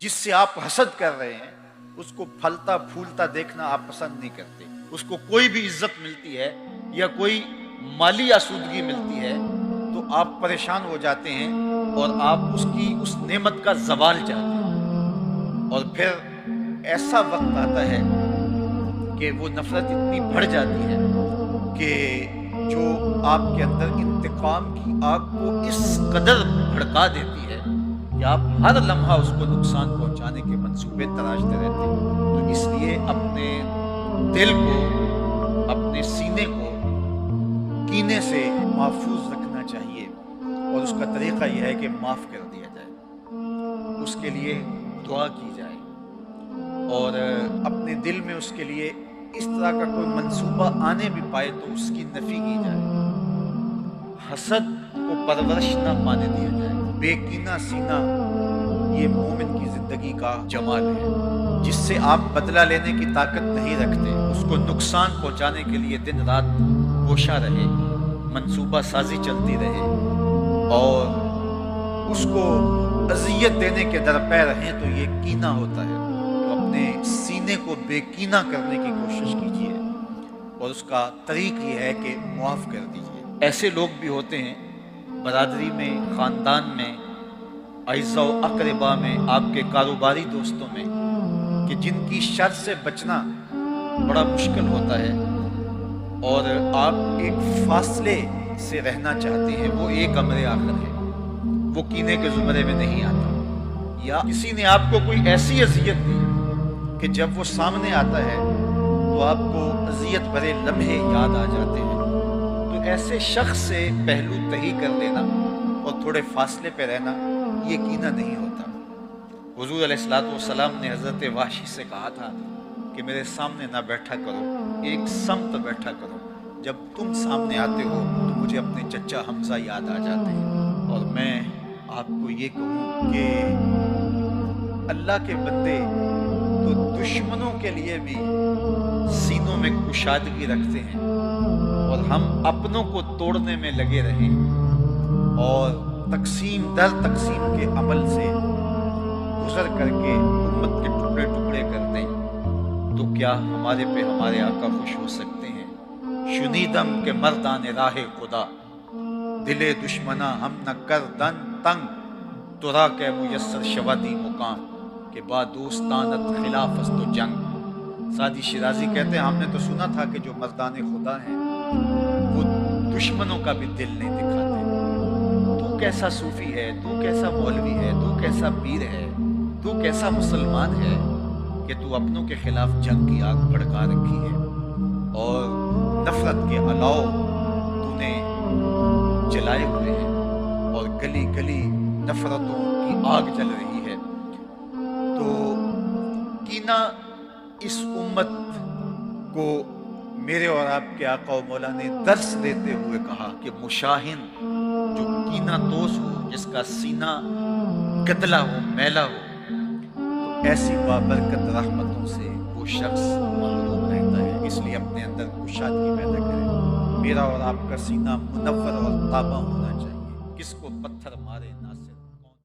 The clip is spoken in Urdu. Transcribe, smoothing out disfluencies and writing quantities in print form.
جس سے آپ حسد کر رہے ہیں اس کو پھلتا پھولتا دیکھنا آپ پسند نہیں کرتے. اس کو کوئی بھی عزت ملتی ہے یا کوئی مالی آسودگی ملتی ہے تو آپ پریشان ہو جاتے ہیں اور آپ اس نعمت کا زوال چاہتے ہیں. اور پھر ایسا وقت آتا ہے کہ وہ نفرت اتنی بڑھ جاتی ہے کہ جو آپ کے اندر انتقام کی آگ کو اس قدر بھڑکا دیتی ہے کہ آپ ہر لمحہ اس کو نقصان پہنچانے کے منصوبے تراشتے رہتے ہیں. تو اس لیے اپنے دل کو، اپنے سینے کو کینے سے محفوظ رکھنا چاہیے، اور اس کا طریقہ یہ ہے کہ معاف کر دیا جائے، اس کے لیے دعا کی جائے، اور اپنے دل میں اس کے لیے اس طرح کا کوئی منصوبہ آنے بھی پائے تو اس کی نفی کی جائے. حسد کو پرورش نہ پانے دیا جائے. بے کینہ سینہ یہ مومن کی زندگی کا جمال ہے، جس سے آپ بدلہ لینے کی طاقت نہیں رکھتے. اس کو نقصان پہنچانے کے لیے دن رات کوشاں رہے، منصوبہ سازی چلتی رہے، اور اس کو اذیت دینے کے درپے رہیں تو یہ کینہ ہوتا ہے. تو اپنے سینے کو بے کینہ کرنے کی کوشش کیجیے، اور اس کا طریق یہ ہے کہ معاف کر دیجیے. ایسے لوگ بھی ہوتے ہیں برادری میں، خاندان میں، اعزاء و اقربا میں، آپ کے کاروباری دوستوں میں، کہ جن کی شر سے بچنا بڑا مشکل ہوتا ہے، اور آپ ایک فاصلے سے رہنا چاہتے ہیں. وہ ایک امر آخر ہے، وہ کینے کے زمرے میں نہیں آتا. یا کسی نے آپ کو کوئی ایسی اذیت دی کہ جب وہ سامنے آتا ہے تو آپ کو اذیت بھرے لمحے یاد آ جاتے ہیں. تو ایسے شخص سے پہلو تہی کر لینا اور تھوڑے فاصلے پہ رہنا یہ کینہ نہیں ہوتا. حضور علیہ الصلوۃ والسلام نے حضرت وحشی سے کہا تھا کہ میرے سامنے نہ بیٹھا کرو، ایک سمت بیٹھا کرو. جب تم سامنے آتے ہو تو مجھے اپنے چچا حمزہ یاد آ جاتے ہیں. اور میں آپ کو یہ کہوں کہ اللہ کے بندے تو دشمنوں کے لیے بھی سینوں میں کشادگی رکھتے ہیں، اور ہم اپنوں کو توڑنے میں لگے رہیں اور تقسیم در تقسیم کے عمل سے گزر کر کے امت کے ٹکڑے ٹکڑے کر دیں، تو کیا ہمارے پہ ہمارے آقا خوش ہو سکتے ہیں؟ شنیدم کے مردان راہ خدا، دل دشمنا ہم نہ کر دن تنگ، ترا کہ میسر شوادی مقام، کہ با دوستانت خلاف است و جنگ. سعدی شیرازی کہتے ہیں ہم نے تو سنا تھا کہ جو مردان خدا ہیں وہ دشمنوں کا بھی دل نہیں دکھاتے. تو کیسا صوفی ہے، تو کیسا مولوی ہے، تو کیسا پیر ہے، تو کیسا مسلمان ہے کہ تو اپنوں کے خلاف جنگ کی آگ بھڑکا رکھی ہے، اور نفرت کے الاؤ تو نے جلائے ہوئے ہیں، اور گلی گلی نفرتوں کی آگ جل رہی ہے. تو کینہ اس امت کو میرے اور آپ کے آقا و مولا نے درس دیتے ہوئے کہا کہ مشاہن جو کینہ توز ہو، جس کا سینہ گدلا ہو، میلا ہو، تو ایسی بابرکت رحمتوں سے وہ شخص محروم رہتا ہے. اس لیے اپنے اندر کشادگی پیدا کریں. میرا اور آپ کا سینہ منور اور تابہ ہونا چاہیے.